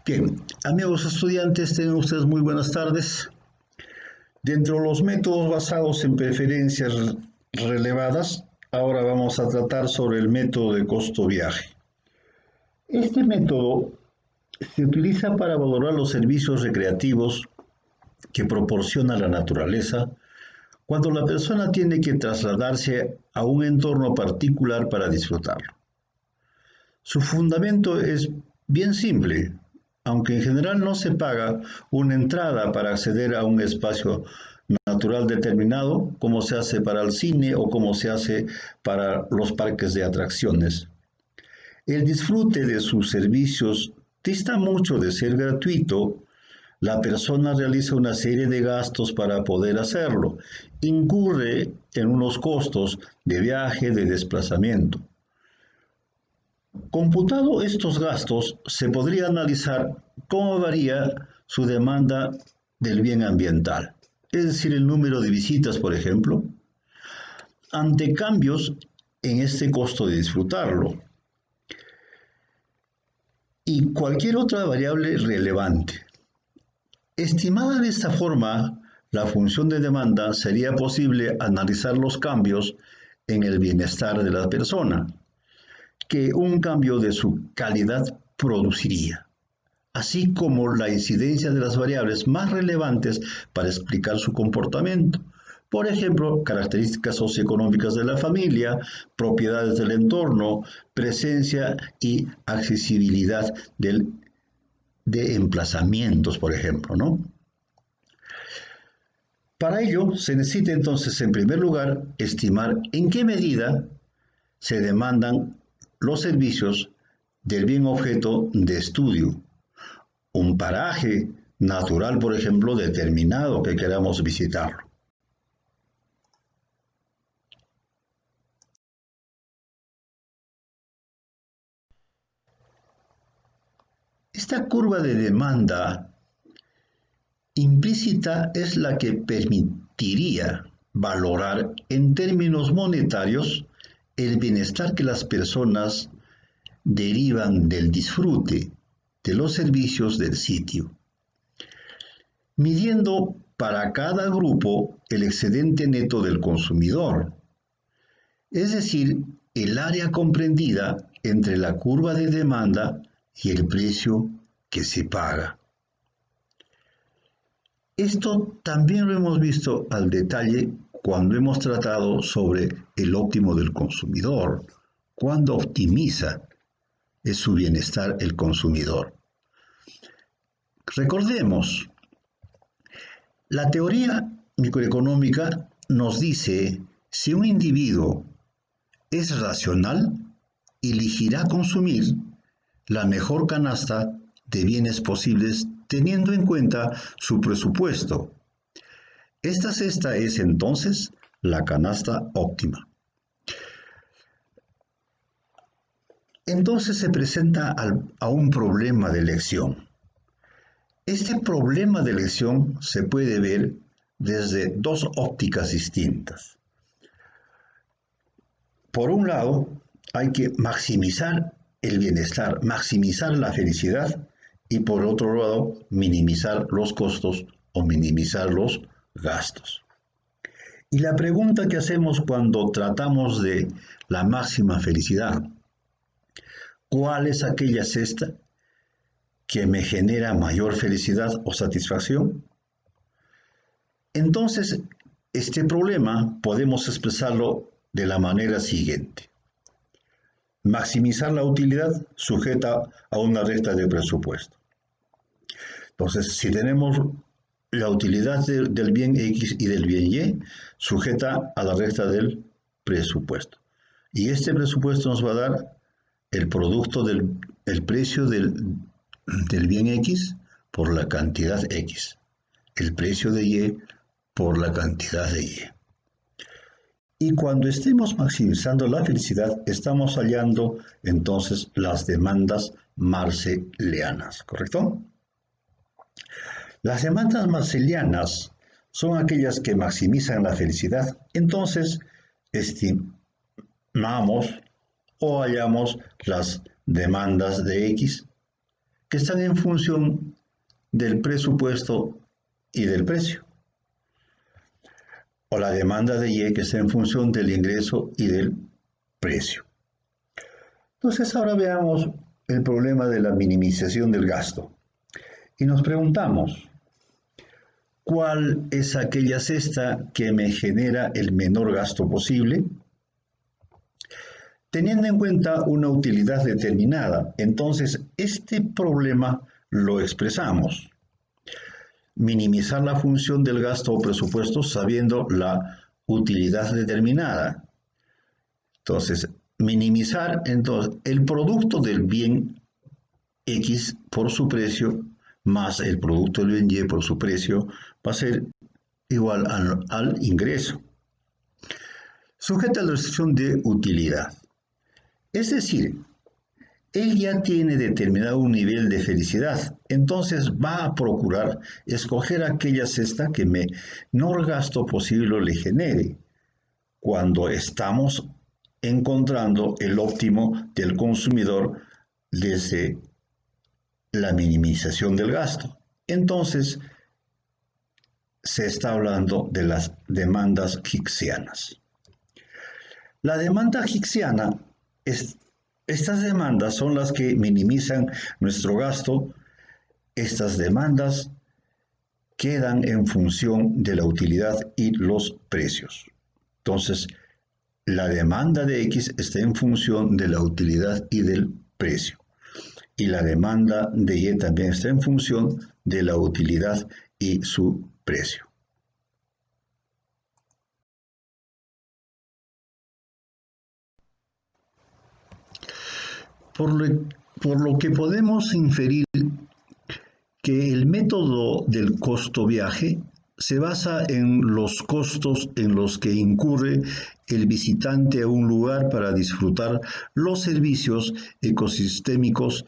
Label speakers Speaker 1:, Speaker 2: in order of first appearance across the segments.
Speaker 1: Bien, amigos estudiantes, tengan ustedes muy buenas tardes. Dentro de los métodos basados en preferencias relevadas, ahora vamos a tratar sobre el método de costo-viaje. Este método se utiliza para valorar los servicios recreativos que proporciona la naturaleza cuando la persona tiene que trasladarse a un entorno particular para disfrutarlo. Su fundamento es bien simple, aunque en general no se paga una entrada para acceder a un espacio natural determinado, como se hace para el cine o como se hace para los parques de atracciones. El disfrute de sus servicios dista mucho de ser gratuito. La persona realiza una serie de gastos para poder hacerlo. Incurre en unos costos de viaje, de desplazamiento. Computado estos gastos, se podría analizar cómo varía su demanda del bien ambiental, es decir, el número de visitas, por ejemplo, ante cambios en este costo de disfrutarlo y cualquier otra variable relevante. Estimada de esta forma, la función de demanda sería posible analizar los cambios en el bienestar de la persona que un cambio de su calidad produciría, así como la incidencia de las variables más relevantes para explicar su comportamiento. Por ejemplo, características socioeconómicas de la familia, propiedades del entorno, presencia y accesibilidad de emplazamientos, por ejemplo, ¿no? Para ello, se necesita entonces, en primer lugar, estimar en qué medida se demandan los servicios del bien objeto de estudio. Un paraje natural, por ejemplo, determinado que queramos visitarlo. Esta curva de demanda implícita es la que permitiría valorar en términos monetarios el bienestar que las personas derivan del disfrute de los servicios del sitio, midiendo para cada grupo el excedente neto del consumidor, es decir, el área comprendida entre la curva de demanda y el precio que se paga. Esto también lo hemos visto al detalle cuando hemos tratado sobre el óptimo del consumidor, cuando optimiza es su bienestar el consumidor. Recordemos, la teoría microeconómica nos dice si un individuo es racional, elegirá consumir la mejor canasta de bienes posibles teniendo en cuenta su presupuesto. Esta cesta es entonces la canasta óptima. Entonces se presenta a un problema de elección. Este problema de elección se puede ver desde dos ópticas distintas. Por un lado, hay que maximizar el bienestar, maximizar la felicidad y por otro lado, minimizar los costos o minimizar los gastos. Y la pregunta que hacemos cuando tratamos de la máxima felicidad, ¿cuál es aquella cesta que me genera mayor felicidad o satisfacción? Entonces, este problema podemos expresarlo de la manera siguiente. Maximizar la utilidad sujeta a una recta de presupuesto. Entonces, si tenemos la utilidad del bien X y del bien Y, sujeta a la recta del presupuesto. Y este presupuesto nos va a dar el producto el precio del bien X por la cantidad X, el precio de Y por la cantidad de Y. Y cuando estemos maximizando la felicidad, estamos hallando entonces las demandas marselianas, ¿correcto? Las demandas marselianas son aquellas que maximizan la felicidad. Entonces, estimamos o hallamos las demandas de X que están en función del presupuesto y del precio, o la demanda de Y que está en función del ingreso y del precio. Entonces ahora veamos el problema de la minimización del gasto y nos preguntamos, ¿cuál es aquella cesta que me genera el menor gasto posible? Teniendo en cuenta una utilidad determinada, entonces este problema lo expresamos. Minimizar la función del gasto o presupuesto sabiendo la utilidad determinada. Entonces, minimizar el producto del bien X por su precio más el producto del bien Y por su precio va a ser igual al ingreso. Sujeta a la restricción de utilidad. Es decir, él ya tiene determinado un nivel de felicidad, entonces va a procurar escoger aquella cesta que menor gasto posible le genere, cuando estamos encontrando el óptimo del consumidor desde la minimización del gasto. Entonces, se está hablando de las demandas hicksianas. La demanda hicksiana estas demandas son las que minimizan nuestro gasto. Estas demandas quedan en función de la utilidad y los precios. Entonces, la demanda de X está en función de la utilidad y del precio. Y la demanda de Y también está en función de la utilidad y su precio. Por lo que podemos inferir que el método del costo viaje se basa en los costos en los que incurre el visitante a un lugar para disfrutar los servicios ecosistémicos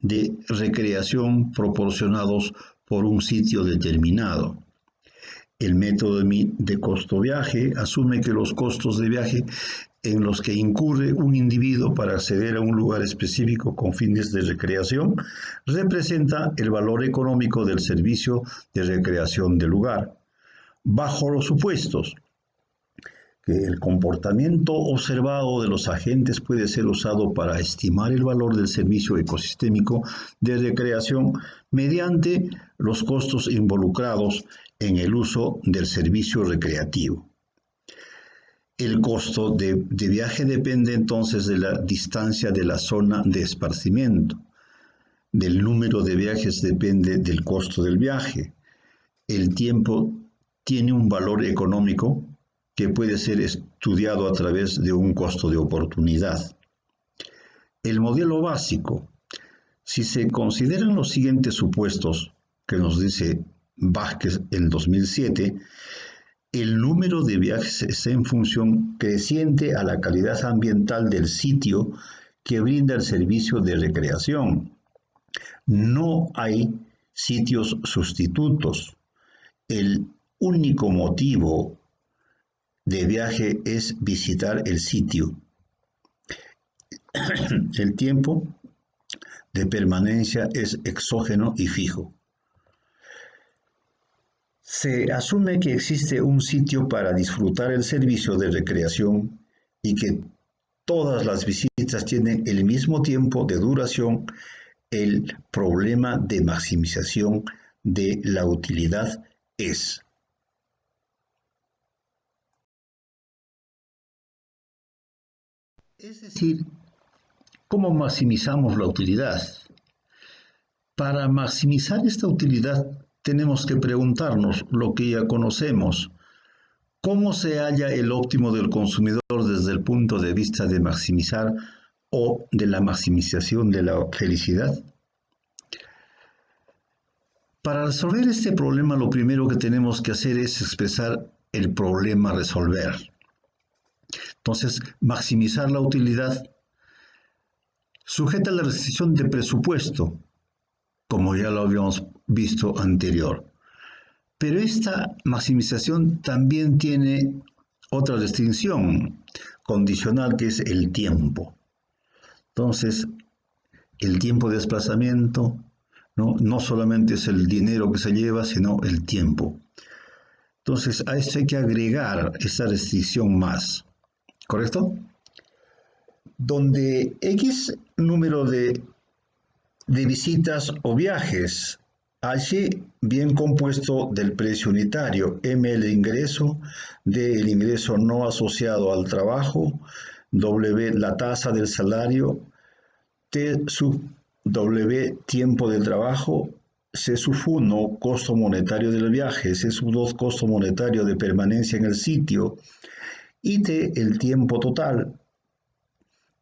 Speaker 1: de recreación proporcionados por un sitio determinado. El método de costo viaje asume que los costos de viaje en los que incurre un individuo para acceder a un lugar específico con fines de recreación representa el valor económico del servicio de recreación del lugar, bajo los supuestos que el comportamiento observado de los agentes puede ser usado para estimar el valor del servicio ecosistémico de recreación mediante los costos involucrados en el uso del servicio recreativo. El costo de viaje depende entonces de la distancia de la zona de esparcimiento. Del número de viajes depende del costo del viaje. El tiempo tiene un valor económico que puede ser estudiado a través de un costo de oportunidad. El modelo básico. Si se consideran los siguientes supuestos que nos dice Vázquez en 2007, el número de viajes está en función creciente a la calidad ambiental del sitio que brinda el servicio de recreación. No hay sitios sustitutos. El único motivo de viaje es visitar el sitio. El tiempo de permanencia es exógeno y fijo. Se asume que existe un sitio para disfrutar el servicio de recreación y que todas las visitas tienen el mismo tiempo de duración. El problema de maximización de la utilidad es decir, ¿cómo maximizamos la utilidad? Para maximizar esta utilidad tenemos que preguntarnos lo que ya conocemos. ¿Cómo se halla el óptimo del consumidor desde el punto de vista de maximizar o de la maximización de la felicidad? Para resolver este problema, lo primero que tenemos que hacer es expresar el problema a resolver. Entonces, maximizar la utilidad sujeta a la restricción de presupuesto, como ya lo habíamos visto anterior. Pero esta maximización también tiene otra restricción condicional, que es el tiempo. Entonces, el tiempo de desplazamiento, ¿no? No solamente es el dinero que se lleva, sino el tiempo. Entonces, a esto hay que agregar esta restricción más, ¿correcto? Donde X número de visitas o viajes, H bien compuesto del precio unitario, M el ingreso, D el ingreso no asociado al trabajo, W la tasa del salario, T sub W tiempo de trabajo, C sub 1 costo monetario del viaje, C sub 2 costo monetario de permanencia en el sitio y T el tiempo total.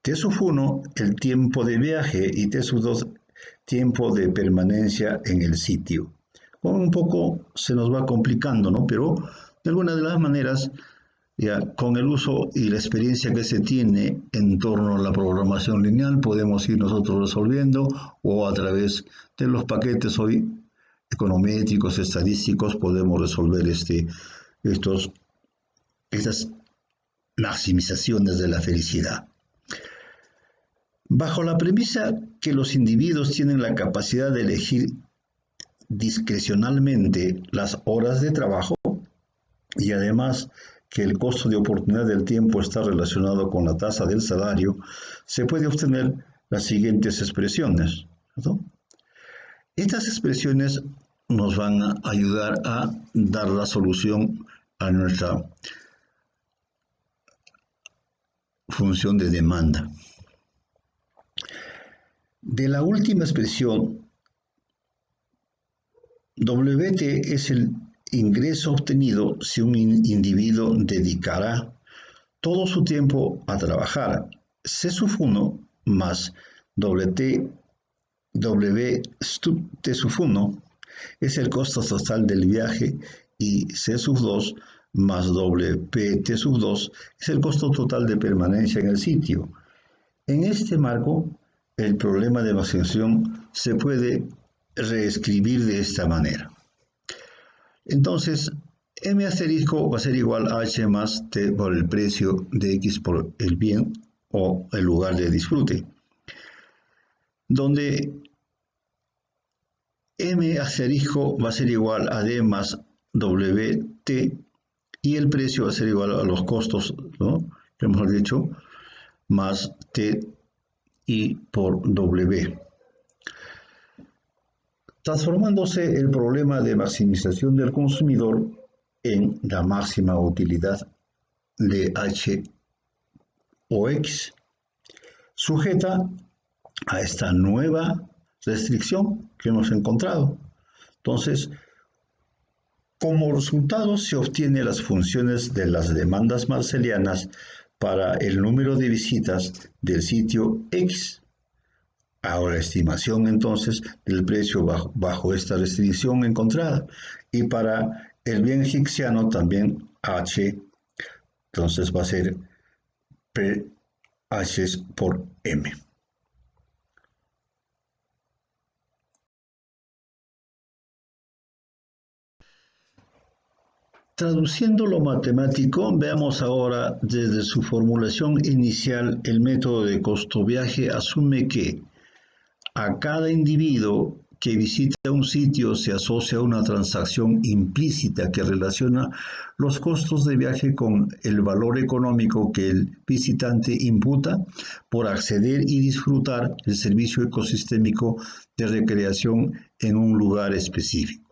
Speaker 1: T sub 1 el tiempo de viaje y T sub 2 tiempo de permanencia en el sitio. Un poco se nos va complicando, ¿no? Pero de alguna de las maneras, ya con el uso y la experiencia que se tiene en torno a la programación lineal, podemos ir nosotros resolviendo o a través de los paquetes hoy econométricos, estadísticos, podemos resolver estas maximizaciones de la felicidad. Bajo la premisa que los individuos tienen la capacidad de elegir discrecionalmente las horas de trabajo y además que el costo de oportunidad del tiempo está relacionado con la tasa del salario, se puede obtener las siguientes expresiones, ¿no? Estas expresiones nos van a ayudar a dar la solución a nuestra función de demanda. De la última expresión, WT es el ingreso obtenido si un individuo dedicará todo su tiempo a trabajar. C sub 1 más WT, T sub 1 es el costo total del viaje y C sub 2 más WT sub 2 es el costo total de permanencia en el sitio. En este marco, el problema de maximización se puede reescribir de esta manera. Entonces, M asterisco va a ser igual a H más T por el precio de X por el bien o el lugar de disfrute, donde M asterisco va a ser igual a D más WT y el precio va a ser igual a los costos, ¿no? Que hemos dicho, más T y por W. Transformándose el problema de maximización del consumidor en la máxima utilidad de H o X, sujeta a esta nueva restricción que hemos encontrado. Entonces, como resultado se obtienen las funciones de las demandas marselianas para el número de visitas del sitio X. Ahora, estimación entonces del precio bajo esta restricción encontrada. Y para el bien higgsano también H, entonces va a ser H por M. Traduciendo lo matemático, veamos ahora desde su formulación inicial el método de costo-viaje asume que a cada individuo que visita un sitio se asocia una transacción implícita que relaciona los costos de viaje con el valor económico que el visitante imputa por acceder y disfrutar el servicio ecosistémico de recreación en un lugar específico.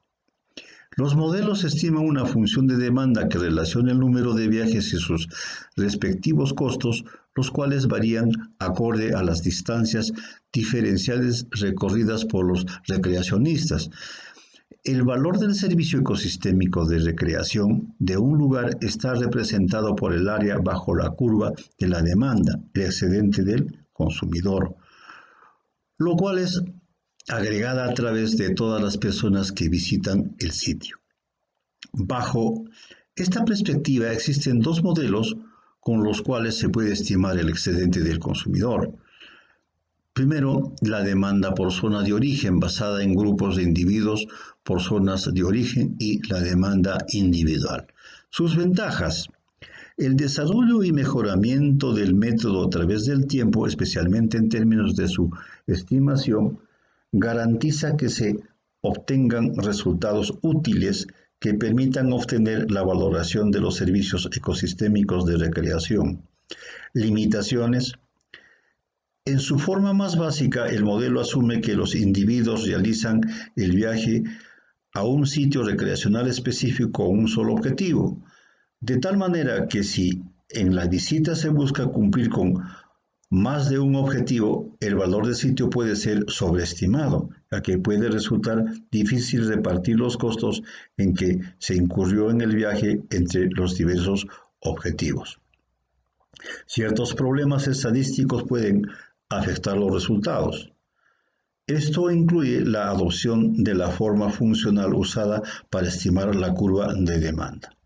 Speaker 1: Los modelos estiman una función de demanda que relaciona el número de viajes y sus respectivos costos, los cuales varían acorde a las distancias diferenciales recorridas por los recreacionistas. El valor del servicio ecosistémico de recreación de un lugar está representado por el área bajo la curva de la demanda, el excedente del consumidor, lo cual es agregada a través de todas las personas que visitan el sitio. Bajo esta perspectiva existen dos modelos con los cuales se puede estimar el excedente del consumidor. Primero, la demanda por zona de origen basada en grupos de individuos por zonas de origen y la demanda individual. Sus ventajas. El desarrollo y mejoramiento del método a través del tiempo, especialmente en términos de su estimación, garantiza que se obtengan resultados útiles que permitan obtener la valoración de los servicios ecosistémicos de recreación. Limitaciones. En su forma más básica, el modelo asume que los individuos realizan el viaje a un sitio recreacional específico con un solo objetivo, de tal manera que si en la visita se busca cumplir con más de un objetivo, el valor del sitio puede ser sobreestimado, ya que puede resultar difícil repartir los costos en que se incurrió en el viaje entre los diversos objetivos. Ciertos problemas estadísticos pueden afectar los resultados. Esto incluye la adopción de la forma funcional usada para estimar la curva de demanda.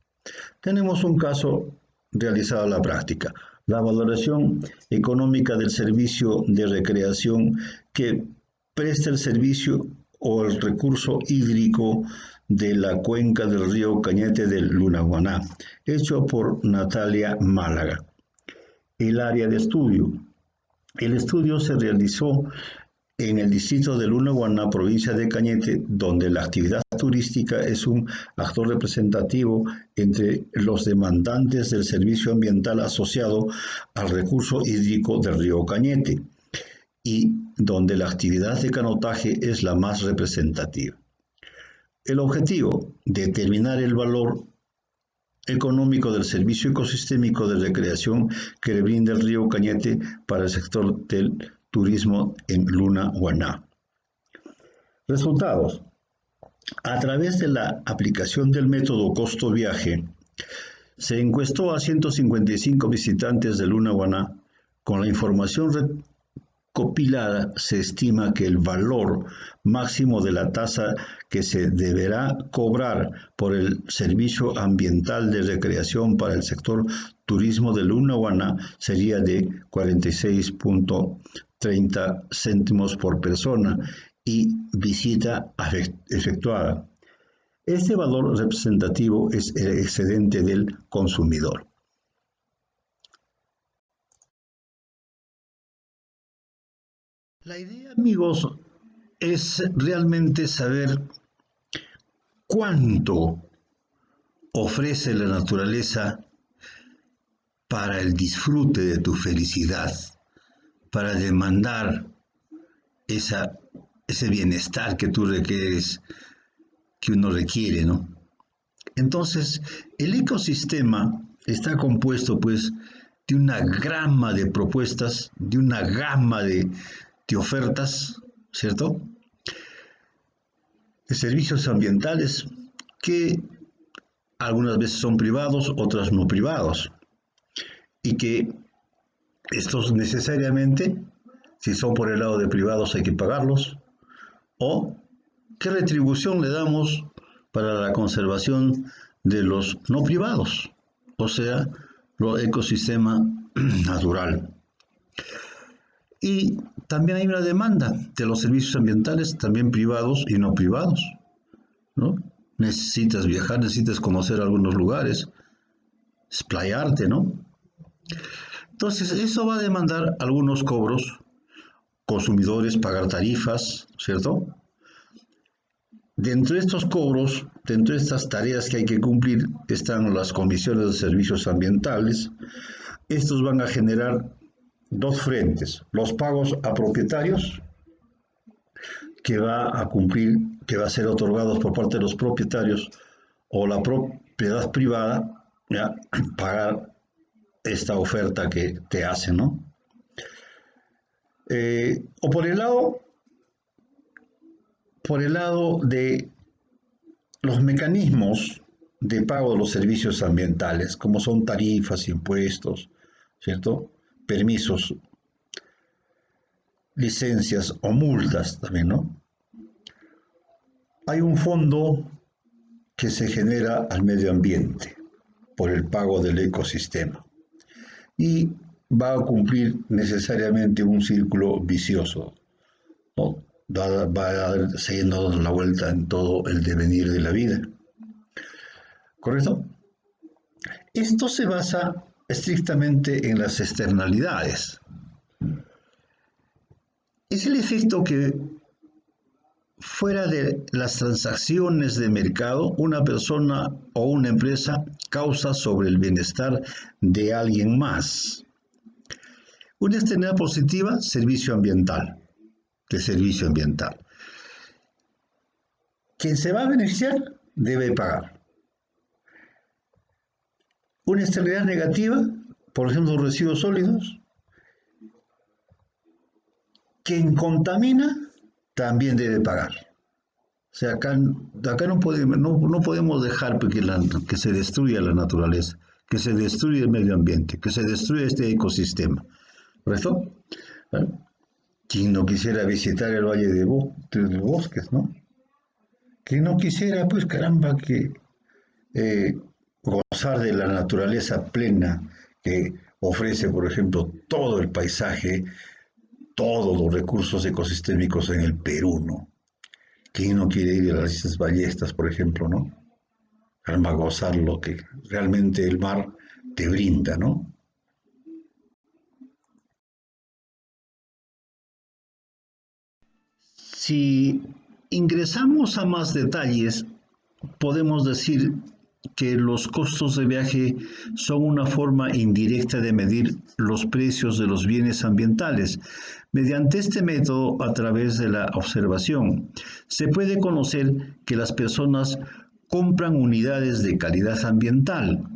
Speaker 1: Tenemos un caso realizado en la práctica. La valoración económica del servicio de recreación que presta el servicio o el recurso hídrico de la cuenca del río Cañete del Lunahuaná, hecho por Natalia Málaga. El área de estudio. El estudio se realizó en el distrito de Lunahuaná, provincia de Cañete, donde la actividad turística es un actor representativo entre los demandantes del servicio ambiental asociado al recurso hídrico del río Cañete y donde la actividad de canotaje es la más representativa. El objetivo, determinar el valor económico del servicio ecosistémico de recreación que le brinda el río Cañete para el sector del turismo en Lunahuaná. Resultados. A través de la aplicación del método costo-viaje, se encuestó a 155 visitantes de Lunahuaná. Con la información recopilada, se estima que el valor máximo de la tasa que se deberá cobrar por el servicio ambiental de recreación para el sector turismo de Lunahuaná sería de 46.30 céntimos por persona y visita efectuada. Este valor representativo es el excedente del consumidor. La idea, amigos, es realmente saber cuánto ofrece la naturaleza para el disfrute de tu felicidad, para demandar ese bienestar que tú requieres, que uno requiere, ¿no? Entonces, el ecosistema está compuesto, pues, de una gama de propuestas, de una gama de ofertas, ¿cierto? De servicios ambientales que algunas veces son privados, otras no privados, y que estos necesariamente, si son por el lado de privados, hay que pagarlos, o qué retribución le damos para la conservación de los no privados, o sea, el ecosistema natural. Y también hay una demanda de los servicios ambientales, también privados y no privados, ¿no? Necesitas viajar, necesitas conocer algunos lugares, explayarte, ¿no? Entonces, eso va a demandar algunos cobros, consumidores, pagar tarifas, ¿cierto? Dentro de estos cobros, dentro de estas tareas que hay que cumplir, están las comisiones de servicios ambientales. Estos van a generar dos frentes: los pagos a propietarios, que va a cumplir, que va a ser otorgados por parte de los propietarios o la propiedad privada, ¿ya? Pagar esta oferta que te hacen, ¿no? O por el lado de los mecanismos de pago de los servicios ambientales, como son tarifas, impuestos, ¿cierto? Permisos, licencias o multas también, ¿no? Hay un fondo que se genera al medio ambiente por el pago del ecosistema y va a cumplir necesariamente un círculo vicioso, ¿no? Va a seguir dando la vuelta en todo el devenir de la vida. ¿Correcto? Esto se basa estrictamente en las externalidades. Es el efecto que fuera de las transacciones de mercado, una persona o una empresa causa sobre el bienestar de alguien más. Una externalidad positiva, servicio ambiental, de servicio ambiental. Quien se va a beneficiar debe pagar. Una externalidad negativa, por ejemplo, residuos sólidos. Quien contamina también debe pagar. O sea, acá no podemos dejar que se destruya la naturaleza, que se destruya el medio ambiente, que se destruya este ecosistema. ¿Por eso? Quien no quisiera visitar el Valle de Bosques, ¿no? Quien no quisiera, pues caramba, que gozar de la naturaleza plena que ofrece, por ejemplo, todo el paisaje, todos los recursos ecosistémicos en el Perú, ¿no? ¿Quién no quiere ir a las Islas Ballestas, por ejemplo, ¿no? Caramba, gozar lo que realmente el mar te brinda, ¿no? Si ingresamos a más detalles, podemos decir que los costos de viaje son una forma indirecta de medir los precios de los bienes ambientales. Mediante este método, a través de la observación, se puede conocer que las personas compran unidades de calidad ambiental.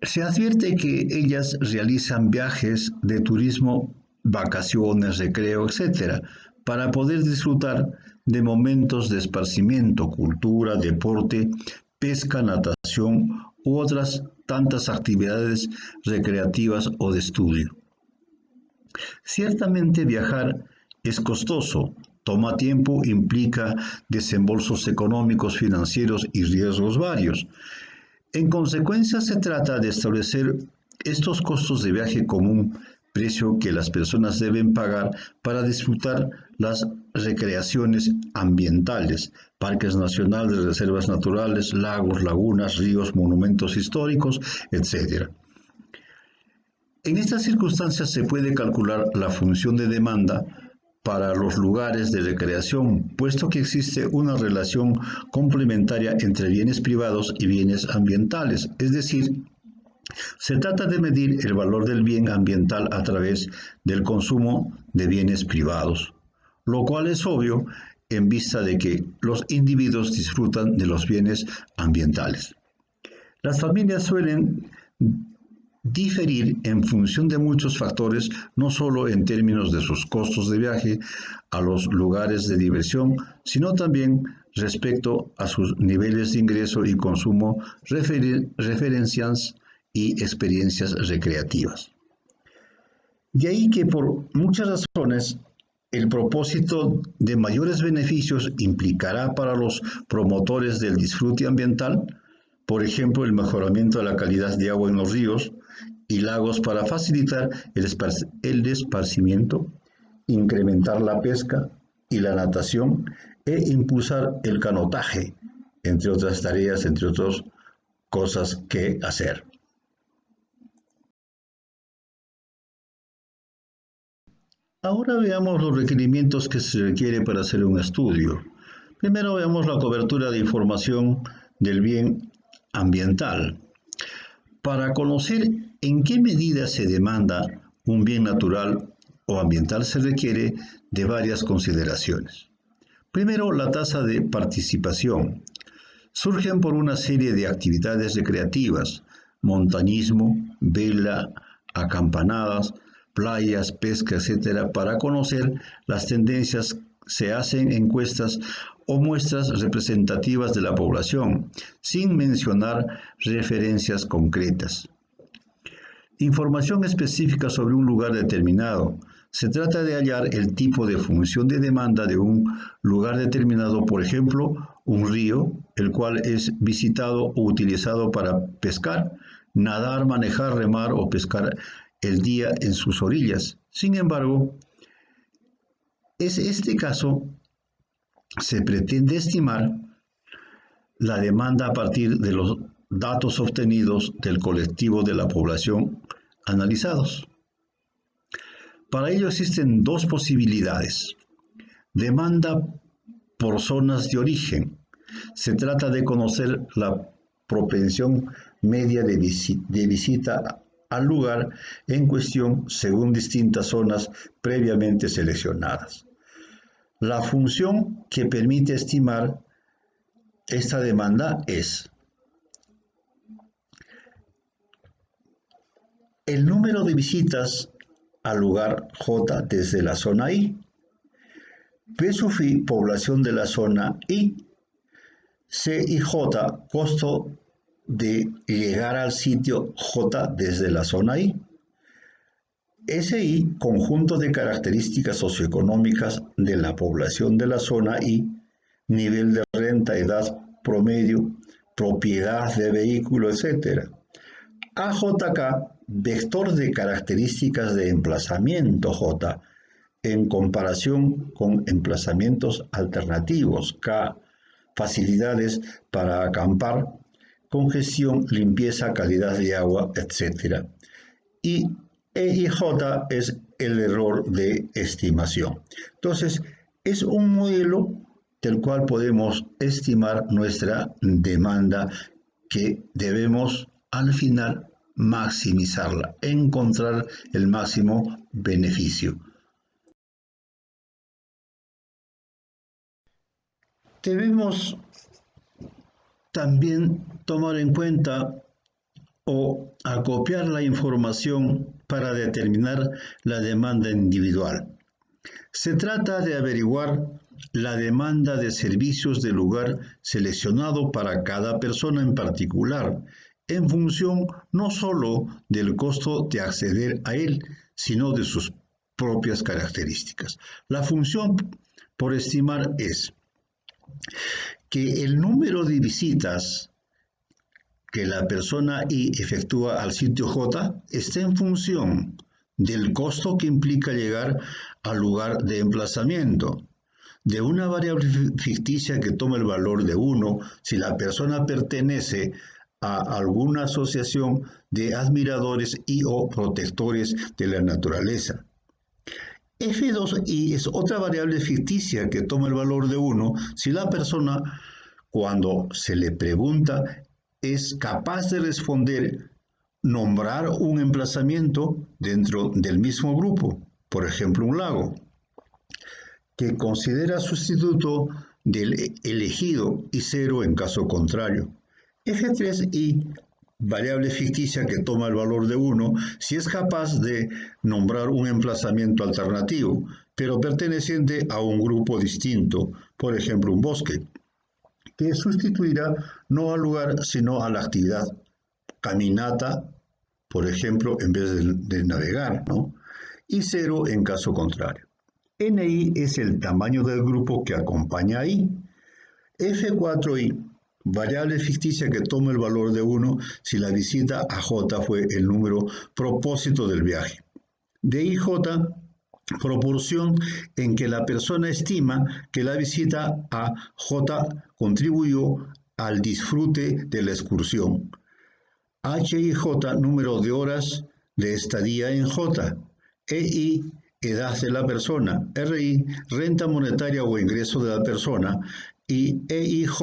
Speaker 1: Se advierte que ellas realizan viajes de turismo, vacaciones, recreo, etc., para poder disfrutar de momentos de esparcimiento, cultura, deporte, pesca, natación u otras tantas actividades recreativas o de estudio. Ciertamente viajar es costoso, toma tiempo, implica desembolsos económicos, financieros y riesgos varios. En consecuencia, se trata de establecer estos costos de viaje como un precio que las personas deben pagar para disfrutar las recreaciones ambientales, parques nacionales, reservas naturales, lagos, lagunas, ríos, monumentos históricos, etc. En estas circunstancias se puede calcular la función de demanda para los lugares de recreación, puesto que existe una relación complementaria entre bienes privados y bienes ambientales, es decir, se trata de medir el valor del bien ambiental a través del consumo de bienes privados, lo cual es obvio en vista de que los individuos disfrutan de los bienes ambientales. Las familias suelen diferir en función de muchos factores, no solo en términos de sus costos de viaje a los lugares de diversión, sino también respecto a sus niveles de ingreso y consumo, referencias y experiencias recreativas. De ahí que por muchas razones el propósito de mayores beneficios implicará para los promotores del disfrute ambiental, por ejemplo, el mejoramiento de la calidad de agua en los ríos y lagos para facilitar el esparcimiento, incrementar la pesca y la natación e impulsar el canotaje, entre otras tareas, entre otras cosas que hacer. Ahora veamos los requerimientos que se requiere para hacer un estudio. Primero veamos la cobertura de información del bien ambiental. Para conocer en qué medida se demanda un bien natural o ambiental se requiere de varias consideraciones. Primero, la tasa de participación. Surgen por una serie de actividades recreativas, montañismo, vela, acampanadas, playas, pesca, etc. Para conocer las tendencias se hacen encuestas o muestras representativas de la población, sin mencionar referencias concretas. Información específica sobre un lugar determinado. Se trata de hallar el tipo de función de demanda de un lugar determinado, por ejemplo, un río, el cual es visitado o utilizado para pescar, nadar, manejar, remar o pescar el día en sus orillas. Sin embargo, es este caso se pretende estimar la demanda a partir de los datos obtenidos del colectivo de la población analizados. Para ello existen dos posibilidades. Demanda por zonas de origen. Se trata de conocer la propensión media de visita al lugar en cuestión según distintas zonas previamente seleccionadas. La función que permite estimar esta demanda es el número de visitas al lugar J desde la zona I, P sub I, población de la zona I, C y J, costo de llegar al sitio J desde la zona I, SI, conjunto de características socioeconómicas de la población de la zona I, nivel de renta, edad promedio, propiedad de vehículo, etc. AJK, vector de características de emplazamiento J, en comparación con emplazamientos alternativos, K, facilidades para acampar, congestión, limpieza, calidad de agua, etc. Y E y J es el error de estimación. Entonces, es un modelo del cual podemos estimar nuestra demanda que debemos al final maximizarla, encontrar el máximo beneficio. Debemos también tomar en cuenta o acopiar la información para determinar la demanda individual. Se trata de averiguar la demanda de servicios del lugar seleccionado para cada persona en particular, en función no solo del costo de acceder a él, sino de sus propias características. La función por estimar es que el número de visitas que la persona I efectúa al sitio J esté en función del costo que implica llegar al lugar de emplazamiento, de una variable ficticia que toma el valor de 1 si la persona pertenece a alguna asociación de admiradores y o protectores de la naturaleza. F2i es otra variable ficticia que toma el valor de 1 si la persona, cuando se le pregunta, es capaz de responder, nombrar un emplazamiento dentro del mismo grupo, por ejemplo un lago, que considera sustituto del elegido y 0 en caso contrario. F3i, variable ficticia que toma el valor de 1 si es capaz de nombrar un emplazamiento alternativo, pero perteneciente a un grupo distinto, por ejemplo un bosque, que sustituirá no al lugar, sino a la actividad caminata, por ejemplo, en vez de navegar, ¿no? Y 0 en caso contrario. NI es el tamaño del grupo que acompaña a I. F4I, variable ficticia que toma el valor de 1 si la visita a J fue el número propósito del viaje. DIJ, proporción en que la persona estima que la visita a J contribuyó al disfrute de la excursión. HIJ, número de horas de estadía en J. EI, edad de la persona. RI, renta monetaria o ingreso de la persona. Y EIJ,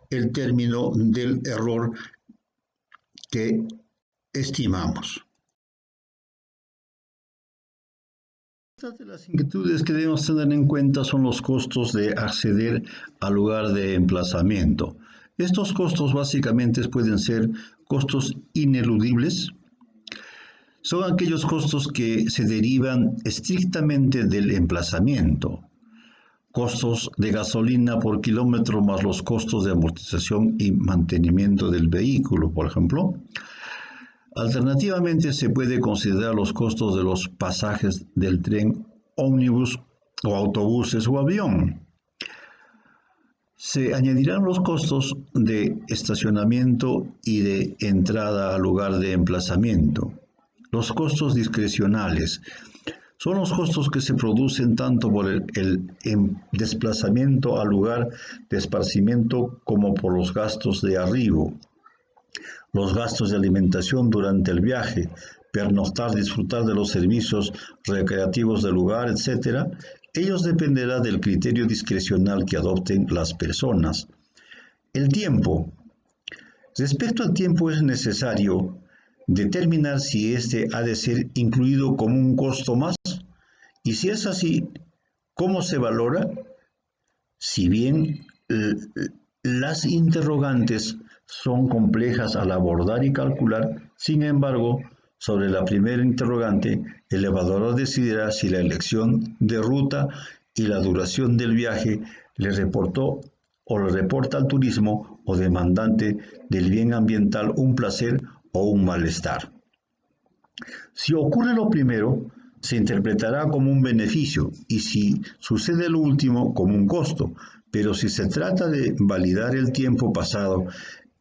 Speaker 1: el término del error que estimamos. Estas de las inquietudes que debemos tener en cuenta son los costos de acceder al lugar de emplazamiento. Estos costos básicamente pueden ser costos ineludibles. Son aquellos costos que se derivan estrictamente del emplazamiento. Costos de gasolina por kilómetro más los costos de amortización y mantenimiento del vehículo, por ejemplo. Alternativamente, se puede considerar los costos de los pasajes del tren, ómnibus o autobuses o avión. Se añadirán los costos de estacionamiento y de entrada al lugar de emplazamiento. Los costos discrecionales son los costos que se producen tanto por el desplazamiento al lugar de esparcimiento como por los gastos de arribo. Los gastos de alimentación durante el viaje, pernoctar, disfrutar de los servicios recreativos del lugar, etc., ello dependerá del criterio discrecional que adopten las personas. El tiempo. Respecto al tiempo es necesario determinar si éste ha de ser incluido como un costo más y si es así, ¿cómo se valora? Si bien las interrogantes son complejas al abordar y calcular, sin embargo, sobre la primera interrogante, el evaluador decidirá si la elección de ruta y la duración del viaje le reportó o le reporta al turismo o demandante del bien ambiental un placer o un malestar. Si ocurre lo primero, se interpretará como un beneficio y si sucede lo último, como un costo, pero si se trata de validar el tiempo pasado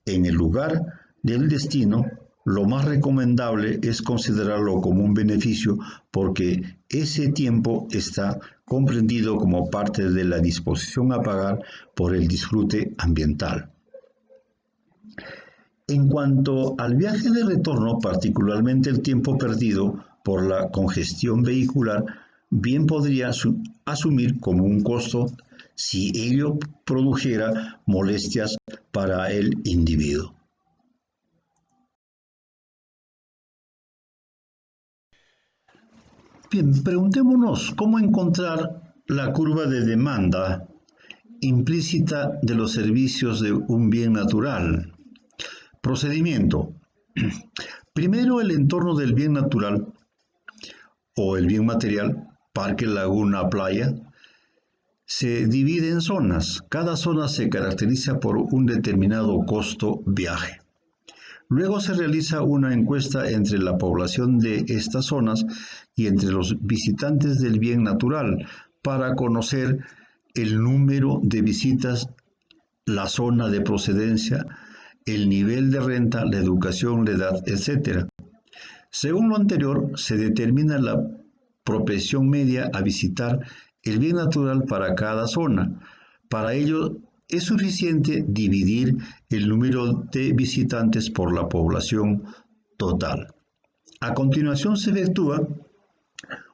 Speaker 1: en el lugar del destino, lo más recomendable es considerarlo como un beneficio porque ese tiempo está comprendido como parte de la disposición a pagar por el disfrute ambiental. En cuanto al viaje de retorno, particularmente el tiempo perdido por la congestión vehicular, bien podría asumir como un costo si ello produjera molestias para el individuo. Bien, preguntémonos cómo encontrar la curva de demanda implícita de los servicios de un bien natural. Procedimiento. Primero, el entorno del bien natural o el bien material, parque, laguna, playa, se divide en zonas. Cada zona se caracteriza por un determinado costo viaje. Luego se realiza una encuesta entre la población de estas zonas y entre los visitantes del bien natural para conocer el número de visitas, la zona de procedencia, el nivel de renta, la educación, la edad, etc. Según lo anterior, se determina la propensión media a visitar el bien natural para cada zona. Para ello, es suficiente dividir el número de visitantes por la población total. A continuación se efectúa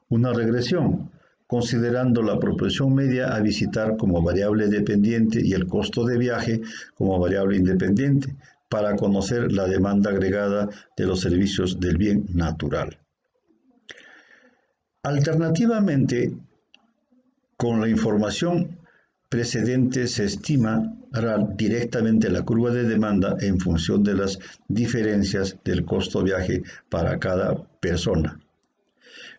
Speaker 1: una regresión, considerando la proporción media a visitar como variable dependiente y el costo de viaje como variable independiente, para conocer la demanda agregada de los servicios del bien natural. Alternativamente, con la información precedente se estimará directamente la curva de demanda en función de las diferencias del costo viaje para cada persona.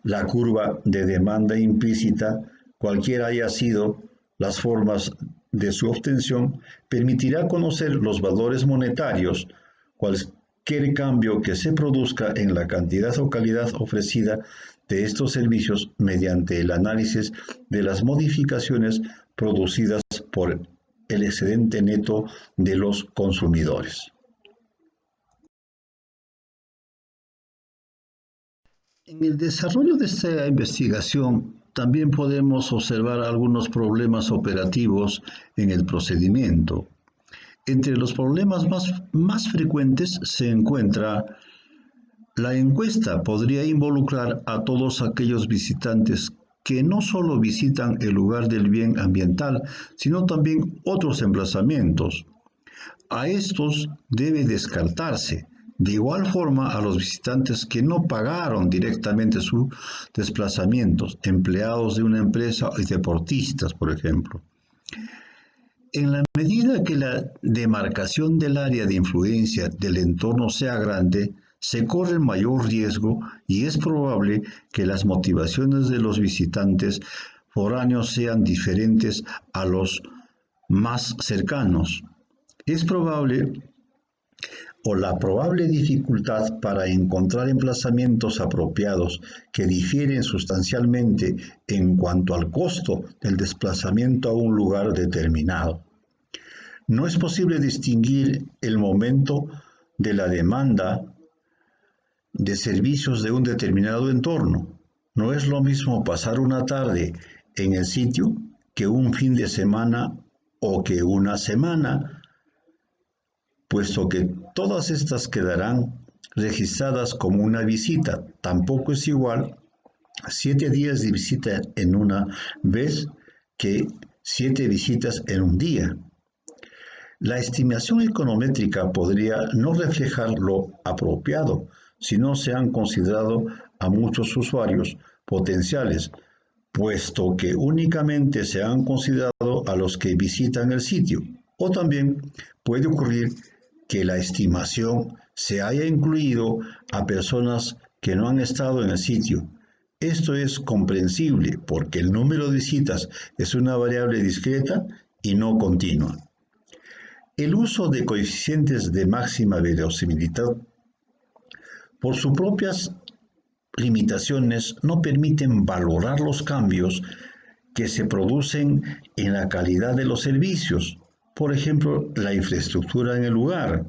Speaker 1: La curva de demanda implícita, cualquiera haya sido las formas de su obtención, permitirá conocer los valores monetarios, cualquier cambio que se produzca en la cantidad o calidad ofrecida de estos servicios mediante el análisis de las modificaciones producidas por el excedente neto de los consumidores. En el desarrollo de esta investigación también podemos observar algunos problemas operativos en el procedimiento. Entre los problemas más frecuentes se encuentra la encuesta. Podría involucrar a todos aquellos visitantes que no solo visitan el lugar del bien ambiental, sino también otros emplazamientos. A estos debe descartarse. De igual forma, a los visitantes que no pagaron directamente sus desplazamientos, empleados de una empresa y deportistas, por ejemplo. En la medida que la demarcación del área de influencia del entorno sea grande, se corre mayor riesgo y es probable que las motivaciones de los visitantes foráneos sean diferentes a los más cercanos. Es probable la probable dificultad para encontrar emplazamientos apropiados que difieren sustancialmente en cuanto al costo del desplazamiento a un lugar determinado. No es posible distinguir el momento de la demanda de servicios de un determinado entorno. No es lo mismo pasar una tarde en el sitio que un fin de semana o que una semana, puesto que todas estas quedarán registradas como una visita. Tampoco es igual 7 días de visita en una vez que 7 visitas en un día. La estimación econométrica podría no reflejar lo apropiado si no se han considerado a muchos usuarios potenciales, puesto que únicamente se han considerado a los que visitan el sitio. O también puede ocurrir que la estimación se haya incluido a personas que no han estado en el sitio. Esto es comprensible porque el número de visitas es una variable discreta y no continua. El uso de coeficientes de máxima verosimilitud, por sus propias limitaciones, no permiten valorar los cambios que se producen en la calidad de los servicios, por ejemplo, la infraestructura en el lugar,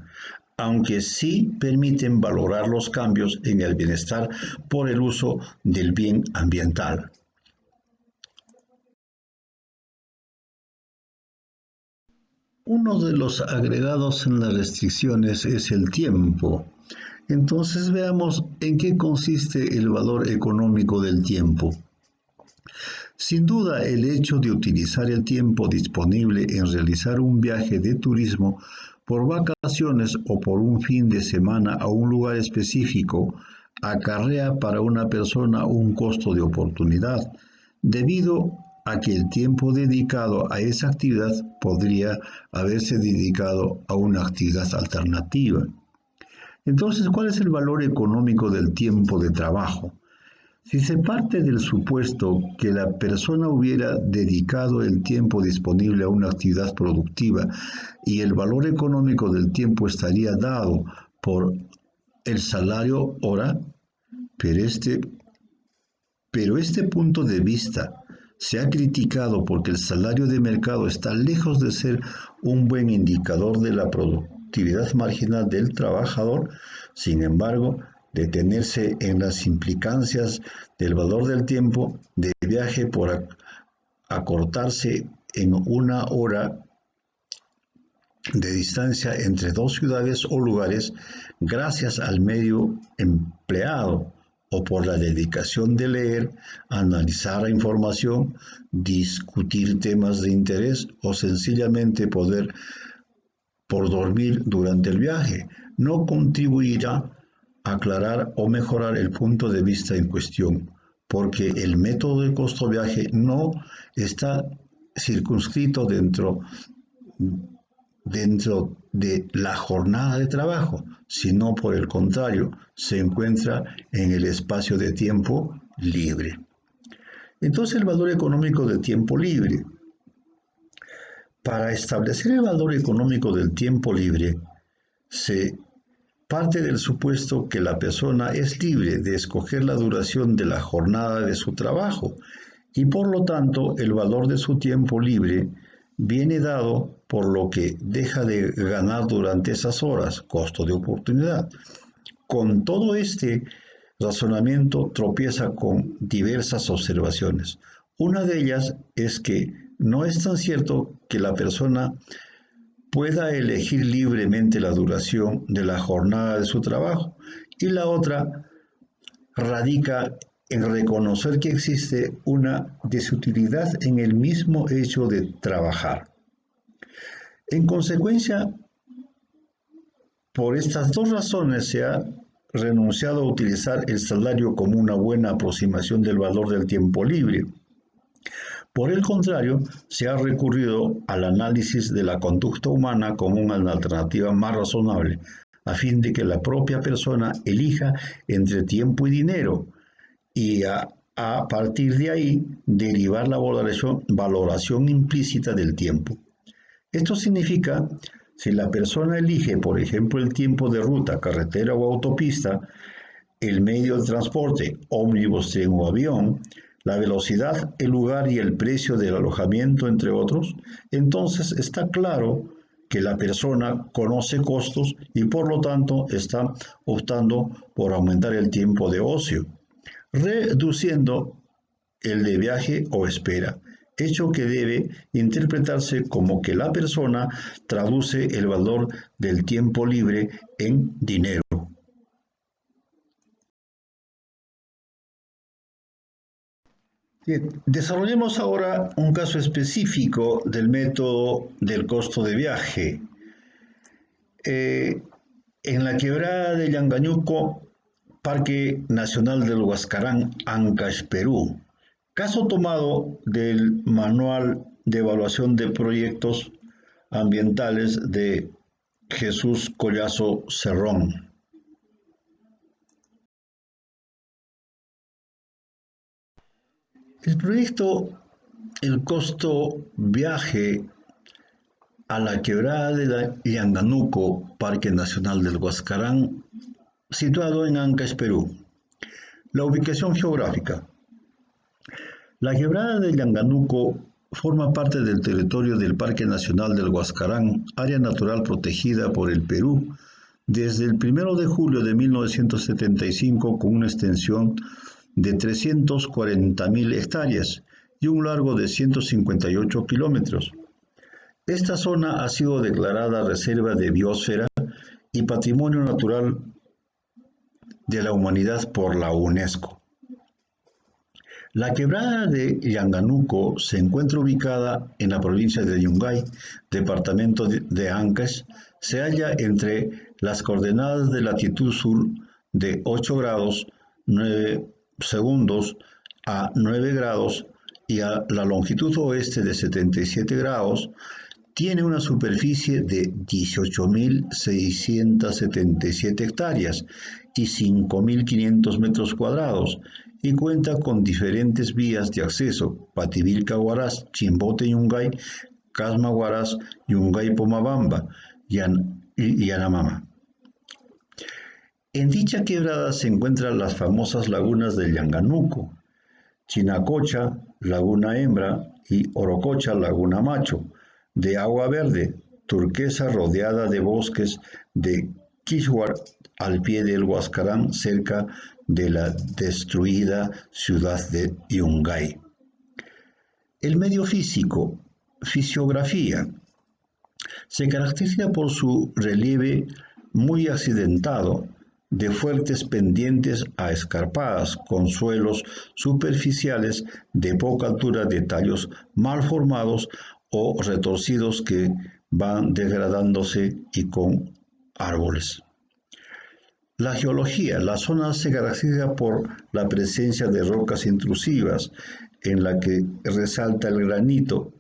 Speaker 1: aunque sí permiten valorar los cambios en el bienestar por el uso del bien ambiental. Uno de los agregados en las restricciones es el tiempo. Entonces veamos en qué consiste el valor económico del tiempo. Sin duda, el hecho de utilizar el tiempo disponible en realizar un viaje de turismo por vacaciones o por un fin de semana a un lugar específico acarrea para una persona un costo de oportunidad, debido a que el tiempo dedicado a esa actividad podría haberse dedicado a una actividad alternativa. Entonces, ¿cuál es el valor económico del tiempo de trabajo? Si se parte del supuesto que la persona hubiera dedicado el tiempo disponible a una actividad productiva y el valor económico del tiempo estaría dado por el salario hora, pero este punto de vista se ha criticado porque el salario de mercado está lejos de ser un buen indicador de la productividad marginal del trabajador. Sin embargo, detenerse en las implicancias del valor del tiempo de viaje por acortarse en una hora de distancia entre dos ciudades o lugares gracias al medio empleado o por la dedicación de leer, analizar la información, discutir temas de interés o sencillamente por dormir durante el viaje, no contribuirá a aclarar o mejorar el punto de vista en cuestión, porque el método de costo-viaje no está circunscrito dentro de la jornada de trabajo, sino por el contrario, se encuentra en el espacio de tiempo libre. Entonces, el valor económico del tiempo libre. Para establecer el valor económico del tiempo libre, se parte del supuesto que la persona es libre de escoger la duración de la jornada de su trabajo y por lo tanto el valor de su tiempo libre viene dado por lo que deja de ganar durante esas horas, costo de oportunidad. Con todo este razonamiento tropieza con diversas observaciones. Una de ellas es que no es tan cierto que la persona pueda elegir libremente la duración de la jornada de su trabajo, y la otra radica en reconocer que existe una desutilidad en el mismo hecho de trabajar. En consecuencia, por estas dos razones se ha renunciado a utilizar el salario como una buena aproximación del valor del tiempo libre. Por el contrario, se ha recurrido al análisis de la conducta humana como una alternativa más razonable, a fin de que la propia persona elija entre tiempo y dinero, y a partir de ahí derivar la valoración implícita del tiempo. Esto significa, si la persona elige, por ejemplo, el tiempo de ruta, carretera o autopista, el medio de transporte, ómnibus, tren o avión, la velocidad, el lugar y el precio del alojamiento, entre otros, entonces está claro que la persona conoce costos y por lo tanto está optando por aumentar el tiempo de ocio, reduciendo el de viaje o espera, hecho que debe interpretarse como que la persona traduce el valor del tiempo libre en dinero. Bien, desarrollemos ahora un caso específico del método del costo de viaje. Eh, en la quebrada de Yangañuco, Parque Nacional del Huascarán, Ancash, Perú. Caso tomado del Manual de Evaluación de Proyectos Ambientales de Jesús Collazo Cerrón. El proyecto, el costo viaje a la quebrada de Yanganuco, Parque Nacional del Huascarán, situado en Ancash, Perú. La ubicación geográfica. La quebrada de Yanganuco forma parte del territorio del Parque Nacional del Huascarán, área natural protegida por el Perú, desde el 1 de julio de 1975 con una extensión de 340.000 hectáreas y un largo de 158 kilómetros. Esta zona ha sido declarada Reserva de Biosfera y Patrimonio Natural de la Humanidad por la UNESCO. La quebrada de Yanganuco se encuentra ubicada en la provincia de Yungay, departamento de Ancash. Se halla entre las coordenadas de latitud sur de 8 grados 9 segundos a 9 grados y a la longitud oeste de 77 grados. Tiene una superficie de 18.677 hectáreas y 5.500 metros cuadrados y cuenta con diferentes vías de acceso: Pativilca-Huaraz, Chimbote-Yungay, Casma-Huaraz, Yungay-Pomabamba y Yanamama. En dicha quebrada se encuentran las famosas lagunas del Yanganuco, Chinacocha, Laguna Hembra y Orococha, Laguna Macho, de agua verde, turquesa rodeada de bosques de Quixhuar al pie del Huascarán, cerca de la destruida ciudad de Yungay. El medio físico, fisiografía, se caracteriza por su relieve muy accidentado, de fuertes pendientes a escarpadas, con suelos superficiales de poca altura, de tallos mal formados o retorcidos que van degradándose, y con árboles. La geología. La zona se caracteriza por la presencia de rocas intrusivas, en la que resalta el granito,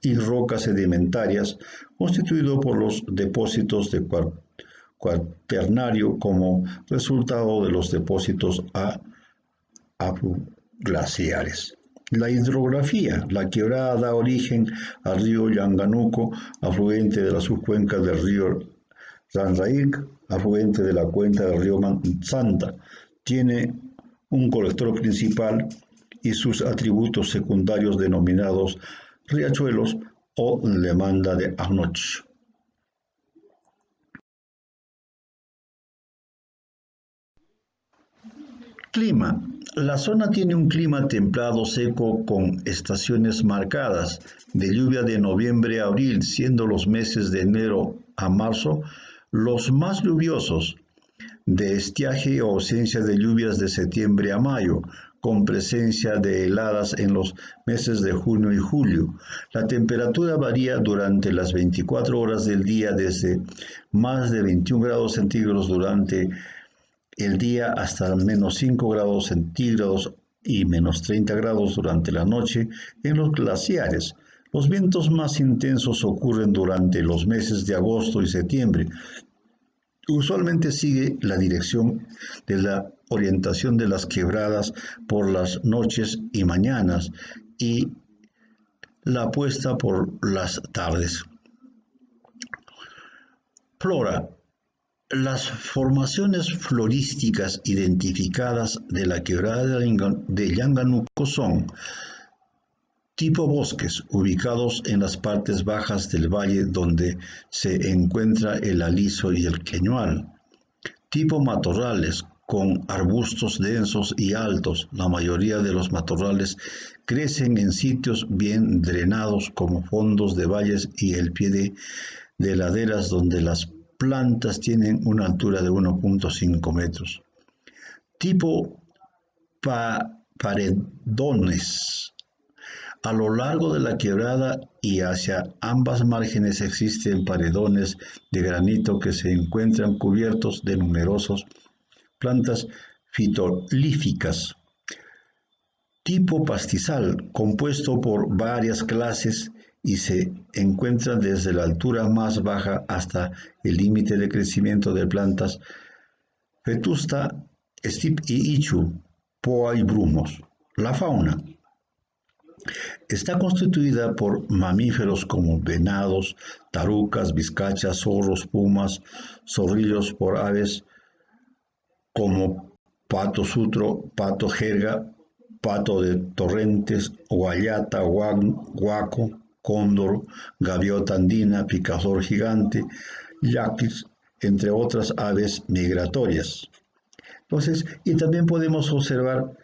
Speaker 1: y rocas sedimentarias, constituido por los depósitos de cuaternario como resultado de los depósitos afluglaciares. La hidrografía. La quebrada da origen al río Yanganuco, afluente de la subcuenca del río Ranraíc, afluente de la cuenca del río Santa. Tiene un colector principal y sus atributos secundarios denominados riachuelos o demanda de Arnoch. Clima. La zona tiene un clima templado seco con estaciones marcadas de lluvia de noviembre a abril, siendo los meses de enero a marzo los más lluviosos, de estiaje o ausencia de lluvias de septiembre a mayo, con presencia de heladas en los meses de junio y julio. La temperatura varía durante las 24 horas del día, desde más de 21 grados centígrados durante el día hasta menos 5 grados centígrados y menos 30 grados durante la noche en los glaciares. Los vientos más intensos ocurren durante los meses de agosto y septiembre. Usualmente sigue la dirección de la orientación de las quebradas por las noches y mañanas, y la puesta por las tardes. Flora. Las formaciones florísticas identificadas de la quebrada de Yanganuco son: tipo bosques, ubicados en las partes bajas del valle donde se encuentra el aliso y el queñual; tipo matorrales, con arbustos densos y altos. La mayoría de los matorrales crecen en sitios bien drenados, como fondos de valles y el pie de laderas, donde las plantas tienen una altura de 1.5 metros. Tipo paredones. A lo largo de la quebrada y hacia ambas márgenes existen paredones de granito que se encuentran cubiertos de numerosas plantas fitolíficas tipo pastizal, compuesto por varias clases y se encuentra desde la altura más baja hasta el límite de crecimiento de plantas Vetusta, Stip y Ichu, Poa y Brumos. La fauna está constituida por mamíferos como venados, tarucas, vizcachas, zorros, pumas, zorrillos, por aves como pato sutro, pato jerga, pato de torrentes, guayata, guaco, cóndor, gaviota andina, picaflor gigante, yaquis, entre otras aves migratorias. Entonces, y también podemos observar